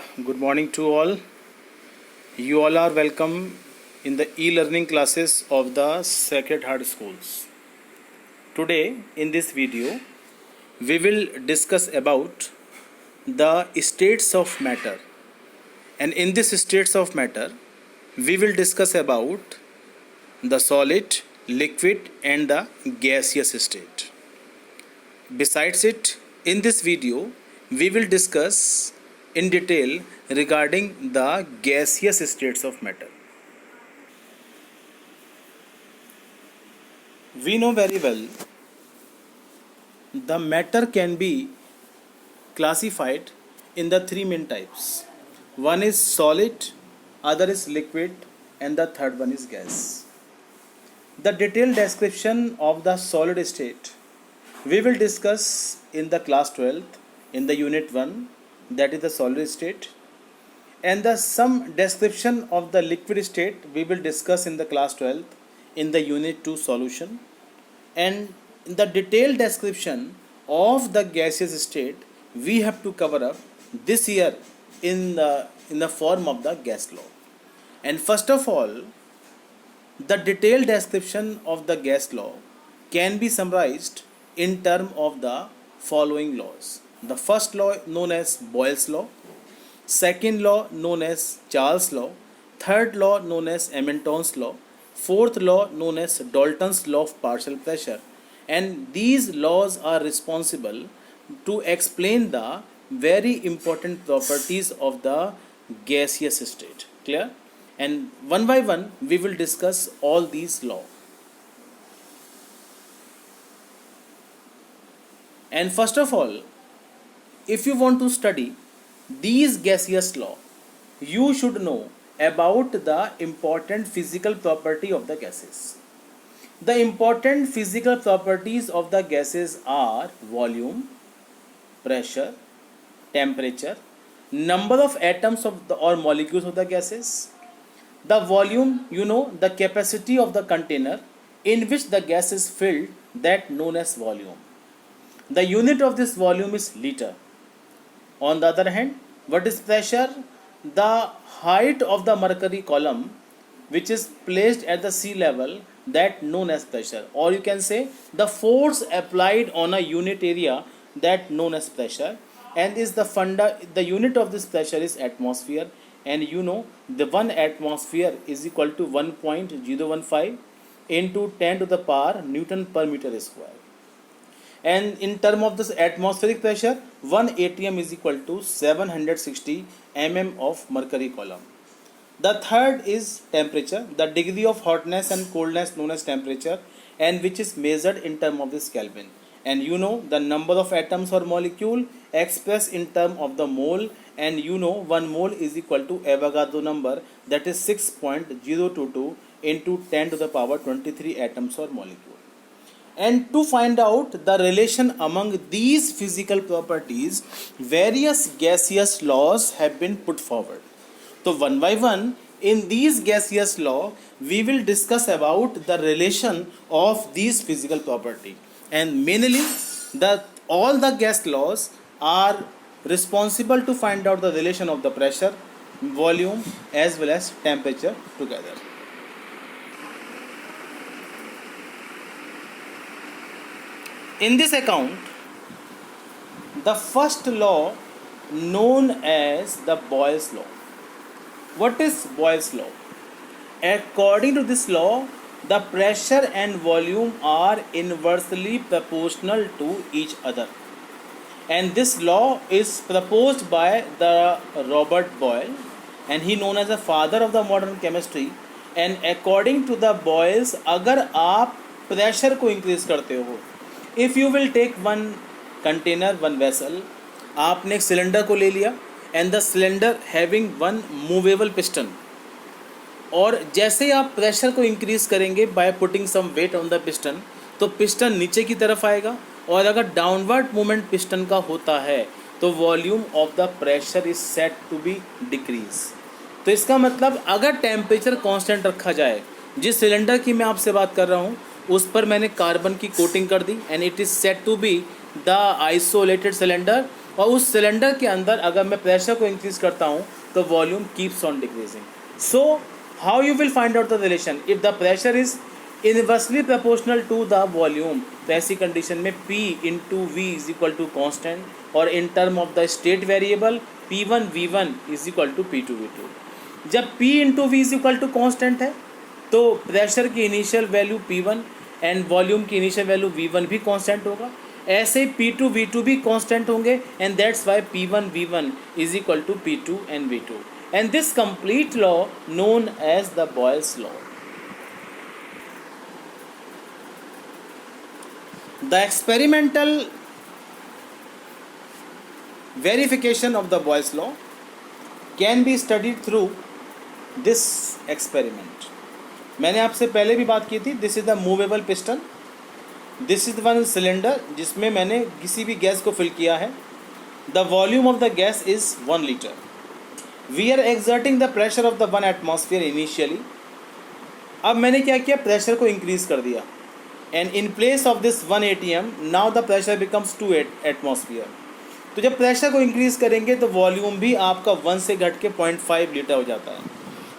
Good morning to all. You all are welcome in the e-learning classes of the Sacred Heart Schools. Today in this video we will discuss about the states of matter, and in this states of matter we will discuss about the solid, liquid and the gaseous state. Besides it, in this video we will discuss in detail regarding the gaseous states of matter. We know very well the matter can be classified in the three main types. One is solid, other is liquid, and the third one is gas. The detailed description of the solid state we will discuss in the class 12th in the unit 1, that is the solid state, and the some description of the liquid state we will discuss in the class 12th in the unit 2 solution, and in the detailed description of the gaseous state we have to cover up this year in the form of the gas law. And first of all, the detailed description of the gas law can be summarized in terms of the following laws. The first law known as Boyle's law, second law known as Charles' law, third law known as Hamilton's law, fourth law known as Dalton's law of partial pressure, and these laws are responsible to explain the very important properties of the gaseous state. Clear? And one by one we will discuss all these laws. And first of all, if you want to study these gaseous law, you should know about the important physical property of the gases. The important physical properties of the gases are volume, pressure, temperature, number of atoms of the or molecules of the gases. The volume, the capacity of the container in which the gas is filled, that known as volume. The unit of this volume is liter. On the other hand, what is pressure? The height of the mercury column which is placed at the sea level, that known as pressure, or you can say the force applied on a unit area, that known as pressure. And is the unit of this pressure is atmosphere, and the 1 atmosphere is equal to 1.015 into 10 to the power Newton per meter square. And in term of this atmospheric pressure, 1 atm is equal to 760 mm of mercury column. The third is temperature, the degree of hotness and coldness known as temperature, and which is measured in term of this Kelvin. And the number of atoms or molecule expressed in term of the mole, and 1 mole is equal to Avogadro number, that is 6.022 into 10 to the power 23 atoms or molecule. And to find out the relation among these physical properties, various gaseous laws have been put forward. So one by one in these gaseous law we will discuss about the relation of these physical property, and mainly all the gas laws are responsible to find out the relation of the pressure, volume as well as temperature together. In this account, the first law known as the Boyle's law. What is Boyle's law? According to this law, the pressure and volume are inversely proportional to each other. And this law is proposed by the Robert Boyle, and he known as the father of the modern chemistry. And according to the Boyle's, अगर आप pressure को increase करते हो, if you will take one container, one vessel, आपने एक cylinder को ले लिया, and the cylinder having one movable piston, और जैसे आप प्रेशर को इंक्रीज करेंगे by putting some weight on the piston, तो पिस्टन नीचे की तरफ आएगा, और अगर डाउनवर्ड मूवमेंट पिस्टन का होता है तो volume of the pressure is set to be decrease. तो इसका मतलब अगर टेम्परेचर कांस्टेंट रखा जाए, जिस सिलेंडर की मैं आपसे बात कर रहा हूँ उस पर मैंने कार्बन की कोटिंग कर दी, and it is set to be the isolated cylinder, और उस सिलेंडर के अंदर अगर मैं प्रेशर को इंक्रीज करता हूँ तो volume keeps on decreasing. So how you will find out the relation? If the pressure is inversely proportional to the volume, तो ऐसी कंडीशन में P into V is equal to constant, और in term of the state variable P1 V1 is equal to P2 V2. जब P into V is equal to constant है तो pressure की initial value P1 and volume की initial value V1 भी constant होगा. ऐसे ही P2 V2 भी constant होंगे, and that's why P1 V1 is equal to P2 and V2. And this complete law known as the Boyle's law. The experimental verification of the Boyle's law can be studied through this experiment. मैंने आपसे पहले भी बात की थी. This is the movable piston, this is one cylinder जिसमें मैंने किसी भी गैस को फिल किया है. The volume of the gas is 1 litre. We are exerting the pressure of the 1 atmosphere initially. अब मैंने क्या किया, प्रेशर को इंक्रीज कर दिया, and in place of this 1 atm now the pressure becomes 2 atmosphere. तो जब प्रेशर को इंक्रीज करेंगे तो वॉल्यूम भी आपका 1 से घट के 0.5 लीटर हो जाता है.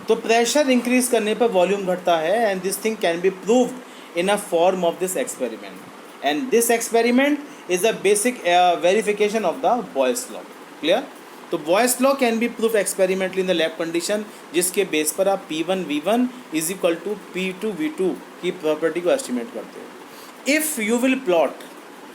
तो प्रेशर इंक्रीज करने पर वॉल्यूम घटता है, and this thing can be proved in a form of this experiment. And this experiment is a basic verification of the Boyle's law. Clear? तो Boyle's law can be proved experimentally in the lab condition, जिसके base पर आप P1 V1 is equal to P2 V2 की property को estimate करते हो. If you will plot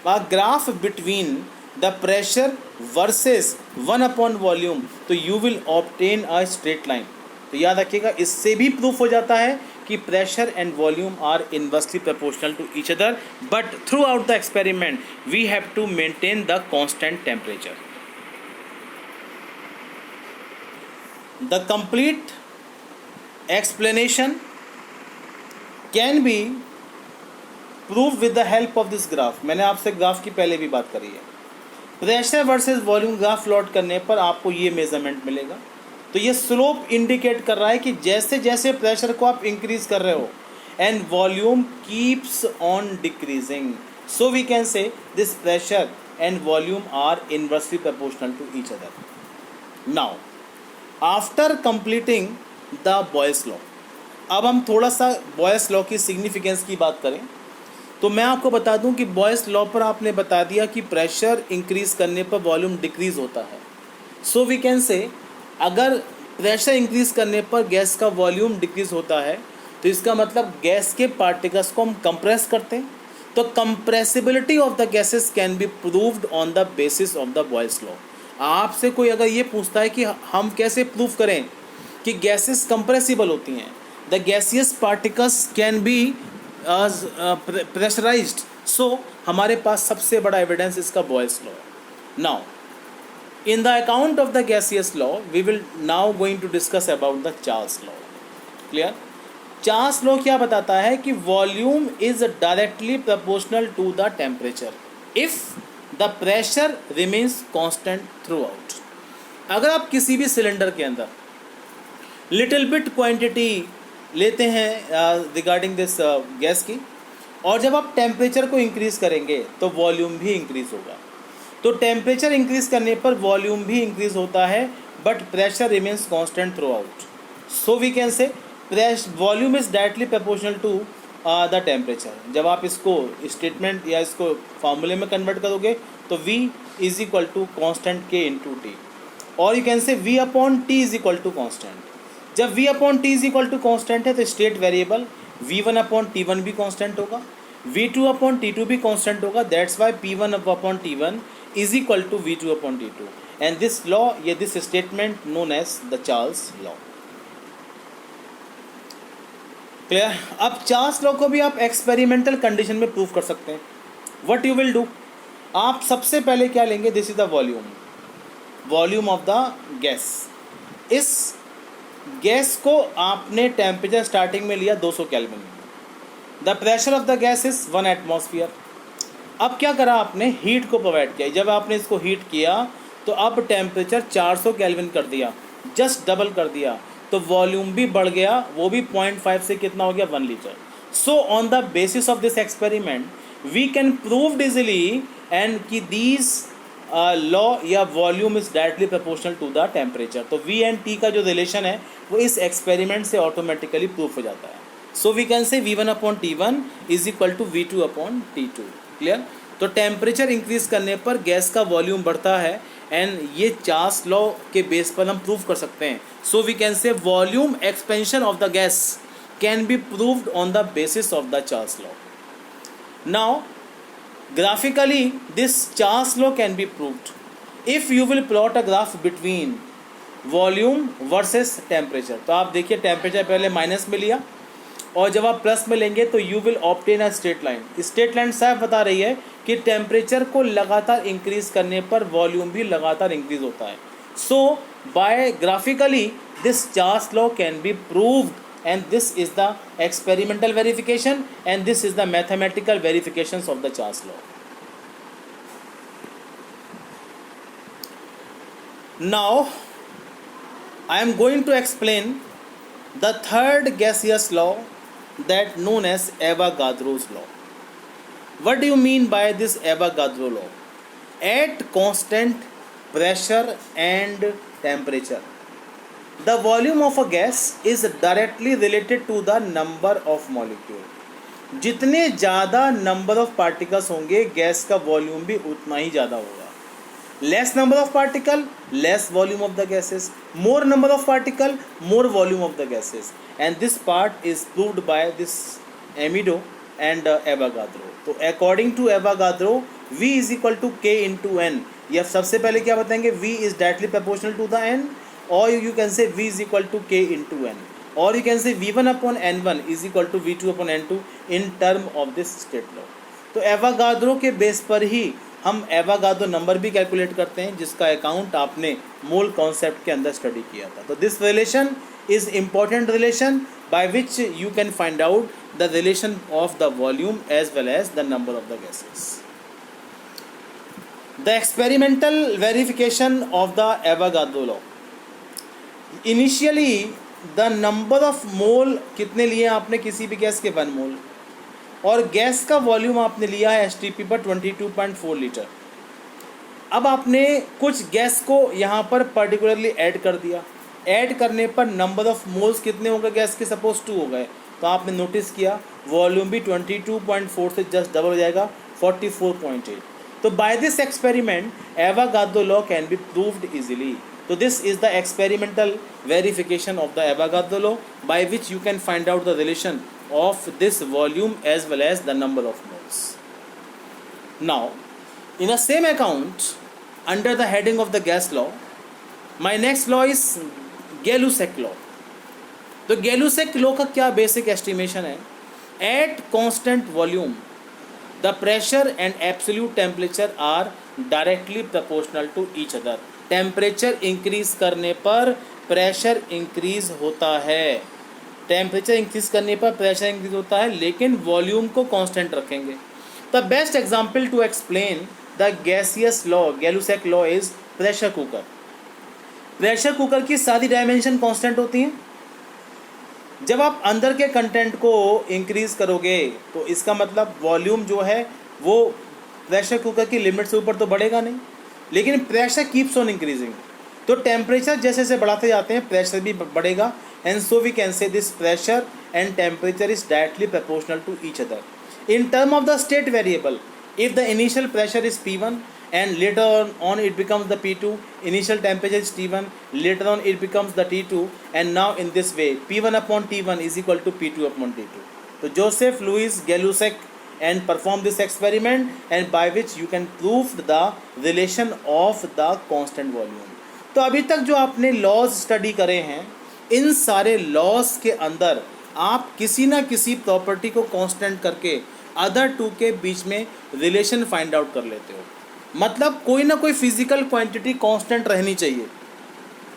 a graph between the pressure versus 1 upon volume, तो you will obtain a straight line. तो याद रखिएगा, इससे भी प्रूफ हो जाता है कि pressure and volume are inversely proportional to each other, but throughout the experiment we have to maintain the constant temperature. The complete explanation can be prove with the help of this graph. मैंने आपसे graph की पहले भी बात करी है. Pressure versus volume graph plot करने पर आपको ये मेजरमेंट मिलेगा. तो ये स्लोप इंडिकेट कर रहा है कि जैसे जैसे प्रेशर को आप इंक्रीज कर रहे हो and volume keeps on decreasing, so we can say this pressure and volume are inversely proportional to each other. Now after completing the Boyle's law, अब हम थोड़ा सा बॉयल्स लॉ की सिग्निफिकेंस की बात करें. तो मैं आपको बता दूं कि बॉयल्स लॉ पर आपने बता दिया कि प्रेशर इंक्रीज करने पर वॉल्यूम डिक्रीज होता है. सो वी कैन से अगर प्रेशर इंक्रीज करने पर गैस का वॉल्यूम डिक्रीज होता है तो इसका मतलब गैस के पार्टिकल्स को हम कंप्रेस करते हैं. तो compressibility of the gases can be proved on the basis of the Boyle's law. आपसे कोई अगर ये पूछता है कि हम कैसे प्रूव करें कि गैसेस कंप्रेसिबल होती हैं, the gaseous particles can be pressurised, so हमारे पास सबसे बड़ा एविडेंस इसका Boyle's law. Now in the account of the gaseous law we will now going to discuss about the Charles law. Clear? Charles law क्या बताता है कि volume is directly proportional to the temperature if the pressure remains constant throughout. अगर आप किसी भी cylinder के अंदर लिटिल बिट क्वांटिटी लेते हैं रिगार्डिंग दिस गैस की, और जब आप टेम्परेचर को इंक्रीज करेंगे तो वॉल्यूम भी इंक्रीज होगा. तो टेम्परेचर इंक्रीज करने पर वॉल्यूम भी इंक्रीज होता है, but pressure remains constant throughout. So we can say volume is directly proportional to the temperature. जब आप इसको स्टेटमेंट या इसको फार्मूले में कन्वर्ट करोगे तो V is equal to constant K into T, और you can say V upon T is equal to constant. जब V upon T is equal to constant है तो state variable V1 upon T1 भी constant होगा, V2 upon T2 भी constant होगा. That's why P1 upon T1 is equal to V2 upon T2. And this law या this statement known as the Charles law. Clear? अब Charles law को भी आप experimental condition में prove कर सकते हैं. व्हाट यू विल डू, आप सबसे पहले क्या लेंगे, this is the volume of the gas. इस गैस को आपने टेम्परेचर स्टार्टिंग में लिया 200 kelvin. The pressure of the gas is 1 atmosphere. अब क्या करा आपने, हीट को प्रोवाइड किया. जब आपने इसको हीट किया तो अब टेम्परेचर 400 केल्विन कर दिया, जस्ट डबल कर दिया, तो वॉल्यूम भी बढ़ गया, वो भी 0.5 से कितना हो गया, 1 litre. So on the basis of this experiment we can prove easily and कि दीज लॉ या volume is directly proportional to the temperature. तो वी एंड टी का जो रिलेशन है वो इस एक्सपेरिमेंट से ऑटोमेटिकली प्रूफ हो जाता है। सो we can say V1/T1 is equal to V2/T2। Clear. तो टेम्परेचर इंक्रीज करने पर गैस का वॉल्यूम बढ़ता है एंड ये चार्ल्स लॉ के बेस पर हम प्रूव कर सकते हैं। So we can say volume expansion of the gas can be proved on the basis of the Charles law. Now graphically this Charles law can be proved if you will plot a graph between volume versus temperature। तो आप देखिए temperature पहले minus में लिया और जब आप plus में लेंगे तो you will obtain a straight line. Straight line साफ बता रही है कि टेम्परेचर को लगातार इंक्रीज करने पर वॉल्यूम भी लगातार इंक्रीज होता है। So by graphically this Charles law can be proved and this is the experimental verification and this is the mathematical verifications of the Charles law. Now I am going to explain the third gaseous law that known as Avogadro's law. What do you mean by this Avogadro law? At constant pressure and temperature, the volume of a gas is directly related to the number of molecule। जितने ज़्यादा number of particles होंगे gas का volume भी उतना ही ज़्यादा होगा। Less number of particle less volume of the gases, more number of particle more volume of the gases and this part is proved by this Amedeo and Avogadro. तो according to Avogadro V is equal to K into n. या सबसे पहले क्या बताएंगे, V is directly proportional to the n, or you can say V is equal to K into N, or you can say V1/N1 is equal to V2/N2 in term of this state law। तो Avogadro के base पर ही हम Avogadro number भी calculate करते हैं जिसका account आपने mole concept के अंदर स्टडी किया था। तो this relation is important relation by which you can find out the relation of the volume as well as the number of the gases. The experimental verification of the Avogadro law. Initially the number of mole कितने लिए आपने किसी भी gas के 1 मोल, और gas का volume आपने लिया है STP पर 22.4 लीटर। अब आपने कुछ गैस को यहाँ पर पर्टिकुलरली ऐड कर दिया। ऐड करने पर नंबर ऑफ मोल्स कितने हो गए गैस के, सपोज 2 हो गए। तो आपने नोटिस किया वॉल्यूम भी 22.4 से जस्ट डबल हो जाएगा 44.8। तो by this experiment Avogadro law can be proved easily. So this is the experimental verification of the Avogadro law by which you can find out the relation of this volume as well as the number of moles. Now, in the same account, under the heading of the gas law, my next law is Gay-Lussac law. तो Gay-Lussac law का क्या basic estimation है? At constant volume, the pressure and absolute temperature are directly proportional to each other। Temperature increase करने पर pressure increase होता है, temperature increase करने पर प्रेशर इंक्रीज होता है, लेकिन वॉल्यूम को कांस्टेंट रखेंगे। The best example to explain the gaseous law Gay-Lussac law is pressure cooker. Pressure cooker की सारी डायमेंशन कांस्टेंट होती हैं। जब आप अंदर के कंटेंट को इंक्रीज करोगे तो इसका मतलब वॉल्यूम जो है वो प्रेशर कुकर की लिमिट से ऊपर तो बढ़ेगा नहीं, लेकिन प्रेशर कीप्स ऑन इंक्रीजिंग। तो टेम्परेचर जैसे जैसे बढ़ाते जाते हैं प्रेशर भी बढ़ेगा and so we can say this pressure and temperature is directly proportional to each other. In term of the state variable, if the initial pressure is P1 and later on it becomes the P2, initial temperature is T1, later on it becomes the T2, and now in this way P1/T1 is equal to P2/T2. So Joseph Louis Gay-Lussac and perform this experiment, and by which you can prove the relation of the constant volume। तो अभी तक जो आपने laws study करे हैं, इन सारे laws के अंदर आप किसी ना किसी प्रॉपर्टी को कांस्टेंट करके अदर टू के बीच में रिलेशन फाइंड आउट कर लेते हो। मतलब कोई ना कोई फिजिकल क्वांटिटी कांस्टेंट रहनी चाहिए।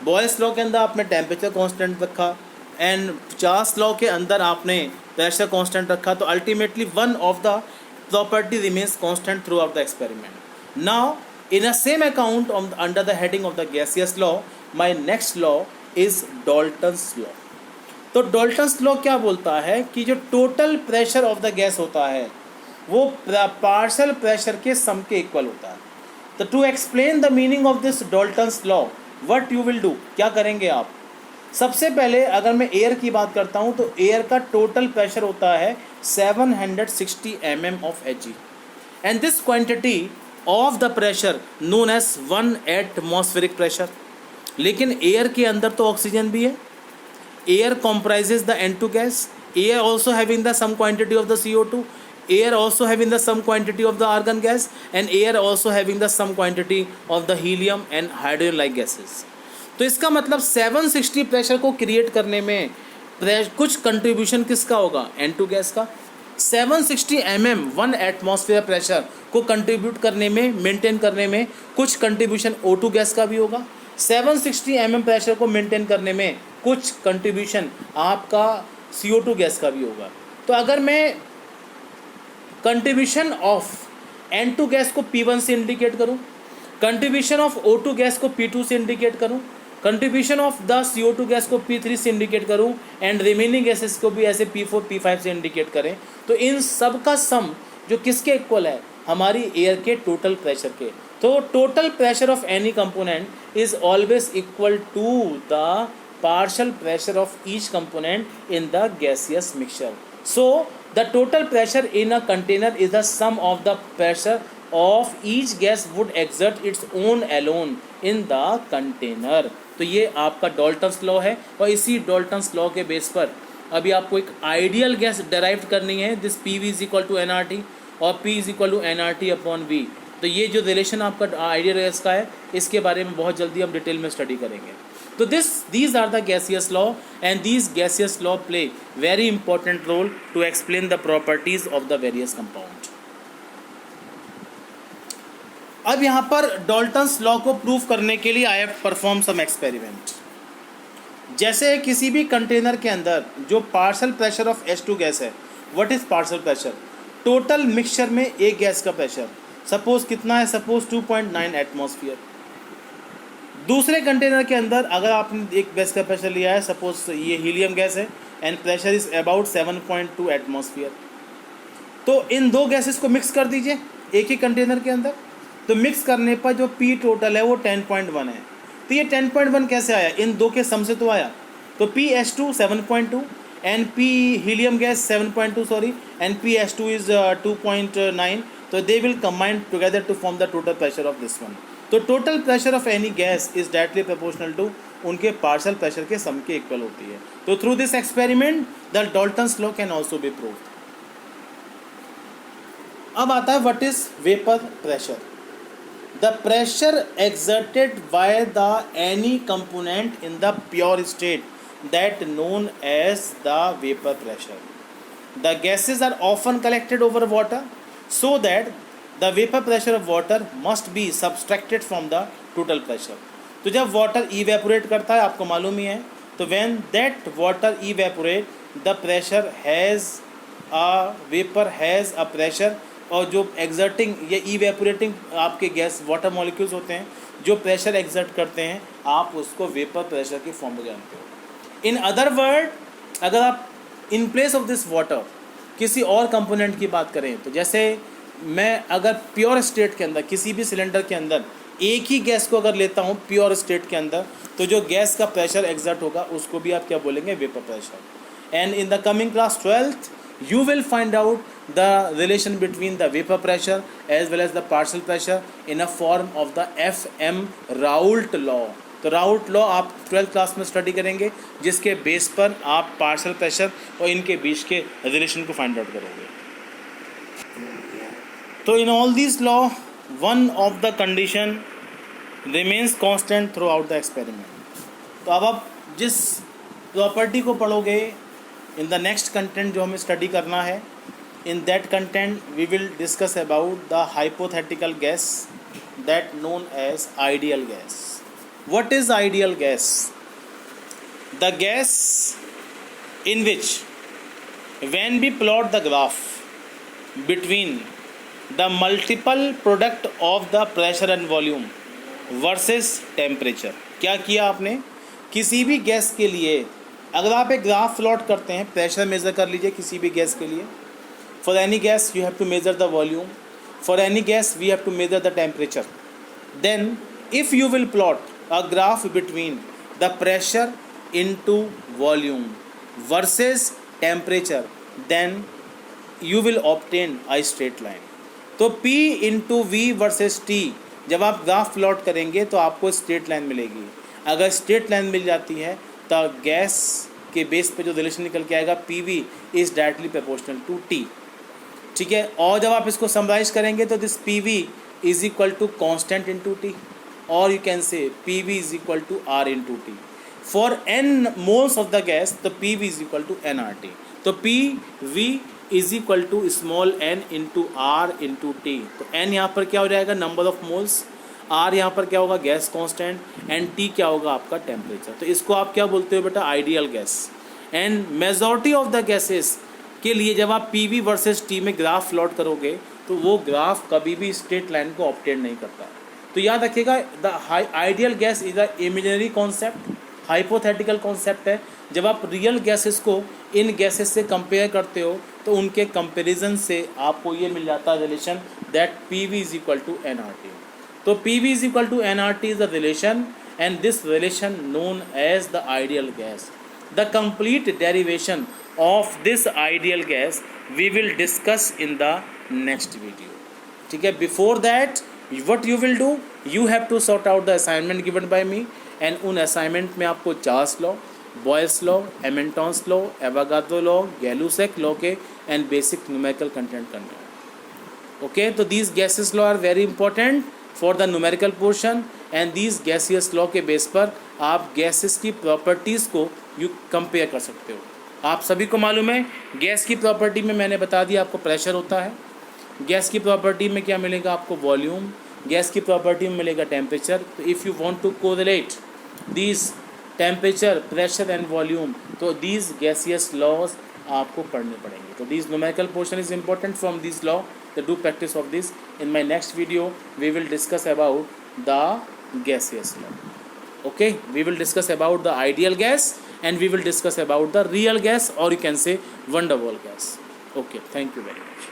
बॉयल्स लॉ के अंदर आपने टेम्परेचर कांस्टेंट रखा एंड चार्ल्स लॉ के अंदर आपने प्रेशर कांस्टेंट रखा, तो ultimately one of the property remains constant throughout the experiment. Now in a same account under the heading of the gaseous law, my next law is Dalton's law. तो Dalton's law क्या बोलता है कि जो total pressure of the gas होता है वो partial pressure के सम के इक्वल होता है। तो to explain the meaning of this Dalton's law what you will do, क्या करेंगे आप? सबसे पहले अगर मैं एयर की बात करता हूँ तो एयर का टोटल प्रेशर होता है 760 mm of Hg, and this quantity of the pressure known as 1 atmospheric pressure. लेकिन एयर के अंदर तो ऑक्सीजन भी है, air comprises the N2 gas, air also having the some quantity of the CO2, air also having the some quantity of the argon gas, and air also having the some quantity of the helium and hydrogen like gases। तो इसका मतलब 760 pressure को create करने में कुछ contribution किसका होगा? N2 gas का। 760 mm 1 एटमॉस्फेयर प्रेशर को कंट्रीब्यूट करने में, मेंटेन करने में कुछ कंट्रीब्यूशन O2 गैस का भी होगा। 760 mm प्रेशर को मेंटेन करने में कुछ कंट्रीब्यूशन आपका CO2 गैस का भी होगा। तो अगर मैं कंट्रीब्यूशन ऑफ N2 गैस को P1 से इंडिकेट करूं, कंट्रीब्यूशन ऑफ O2 गैस को P2 से इंडिकेट करूं, contribution of the CO2 gas को P3 से इंडिकेट करूं, एंड रिमेनिंग गैसेस को भी ऐसे P4 P5 से इंडिकेट करें, तो इन सब का सम जो किसके इक्वल है? हमारी एयर के टोटल प्रेशर के। तो total pressure of any component is always equal to the partial pressure of each component in the gaseous mixture. So the total pressure in a container is the sum of the pressure of each gas would exert its own alone in the container। तो ये आपका Dalton's law है, और इसी Dalton's law के base पर अभी आपको एक आइडियल गैस डेराइव करनी है, this PV is equal to NRT और P is equal to NRT upon V। तो ये जो रिलेशन आपका आइडियल गैस का है, इसके बारे में बहुत जल्दी हम डिटेल में स्टडी करेंगे। तो these are the gaseous law, and these gaseous law play very important role to explain the properties of the various compound। अब यहाँ पर डाल्टन्स लॉ को प्रूव करने के लिए I have perform some experiment. जैसे किसी भी कंटेनर के अंदर जो partial pressure of H2 gas है, what is partial pressure? Total mixture में एक गैस का प्रेशर सपोज कितना है? Suppose 2.9 atmosphere. दूसरे कंटेनर के अंदर अगर आपने एक गैस का प्रेशर लिया है, सपोज ये हीलियम गैस है, and pressure is about 7.2 atmosphere, तो इन दो गैसेस को मिक्स कर दीजिए एक ही कंटेनर के अंदर। तो मिक्स करने पर जो P टोटल है वो 10.1 है। तो ये 10.1 कैसे आया? इन दो के सम से तो आया। तो PH2 7.2 and P helium gas 7.2 sorry, and PH2 is 2.9, तो they will combine together to form the total pressure of this one. तो total pressure of any gas is directly proportional to उनके पार्शियल प्रेशर के sum के equal होती है। तो through this experiment the Dalton's law can also be proved. अब आता है what is vapour pressure? The pressure exerted by the any component in the pure state that known as the vapour pressure. The gases are often collected over water so that the vapor pressure of water must be subtracted from the total pressure। तो जब water evaporate करता है, आपको मालूम ही है, तो when that water evaporate the pressure has a vapor has a pressure, और जो exerting या evaporating आपके गैस वाटर मॉलिक्यूल्स होते हैं जो प्रेशर एक्सर्ट करते हैं, आप उसको वेपर प्रेशर की फॉर्म में जानते हो। इन अदर वर्ड, अगर आप इन प्लेस ऑफ दिस वाटर किसी और कंपोनेंट की बात करें, तो जैसे मैं अगर प्योर स्टेट के अंदर किसी भी सिलेंडर के अंदर एक ही गैस को अगर लेता हूँ प्योर स्टेट के अंदर, तो जो गैस का प्रेशर एक्सर्ट होगा उसको भी आप क्या बोलेंगे? Vapour pressure. And in the coming class 12th you will find out the relation between the vapor pressure as well as the partial pressure in a form of the FM Raoult law। तो Raoult law आप 12th class में study करेंगे, जिसके base पर आप partial pressure और इनके बीच के रिलेशन को फाइंड आउट करोगे। तो in all this law one of the condition remains constant throughout the experiment. तो अब आप जिस प्रॉपर्टी को पढ़ोगे इन द नेक्स्ट कंटेंट जो हमें स्टडी करना है, in that content we will discuss about the hypothetical gas that known as ideal gas. What is ideal gas? The gas in which when we plot the graph between the multiple product of the pressure and volume versus temperature। क्या किया आपने? किसी भी gas के लिए अगर आप एक ग्राफ प्लॉट करते हैं, प्रेशर मेज़र कर लीजिए किसी भी गैस के लिए। For any gas you have to measure the volume, for any gas we have to measure the temperature. then if you will plot a graph between the pressure into volume versus temperature, then you will obtain a straight line. तो P into V versus T जब आप graph plot करेंगे तो आपको straight line मिलेगी. अगर straight line मिल जाती है तो गैस के बेस पे जो रिलेशन निकल के आएगा P V is directly proportional to T. ठीक है. और जब आप इसको समराइज करेंगे तो this P V is equal to constant into T, और you can say P V is equal to R into T. For n moles of the gas तो P V is equal to n R T. तो P V is equal to small n into R into T. तो N यहाँ पर क्या हो जाएगा, number of moles, are यहाँ पर क्या होगा, गैस कांस्टेंट, एंड टी क्या होगा, आपका टेम्परेचर. तो इसको आप क्या बोलते हो बेटा, ideal gas. And majority of the gases के लिए जब आप पी वी वर्सेस टी में ग्राफ प्लॉट करोगे तो वो ग्राफ कभी भी स्ट्रेट लाइन को ऑब्टेन नहीं करता. तो याद रखिएगा, the ideal gas is a imaginary concept, hypothetical concept है. जब आप रियल गैसेस को इन गैसेस से कंपेयर करते हो तो उनके कंपेरिजन से आपको ये मिल जाता है relation that P V is equal to n R T. तो P V is equal to n R T is the relation, and this relation known as the ideal gas. The complete derivation of this ideal gas we will discuss in the next video. ठीक है. Before that what you will do, you have to sort out the assignment given by me, and उन assignment में आपको Charles law, Boyle's law, Hamilton's law, Avogadro law, Gay-Lussac law के and basic numerical content करना है. Okay. तो these gases law are very important for the numerical portion, and these gaseous law के base पर आप gases की properties को you compare कर सकते हो. आप सभी को मालूम है गैस की प्रॉपर्टी में मैंने बता दिया आपको प्रेशर होता है, गैस की प्रॉपर्टी में क्या मिलेगा आपको, वॉल्यूम, गैस की प्रॉपर्टी में मिलेगा टेम्परेचर. तो if you want to correlate these temperature, pressure and volume, तो दीज गैसियस लॉज आपको पढ़ने पड़ेंगे. तो these numerical portion is important from this law. तो do practice of this. In my next video we will discuss about the gaseous law. Okay, we will discuss about the ideal gas, and we will discuss about the real gas, or you can say van der Waals gas. Okay, thank you very much.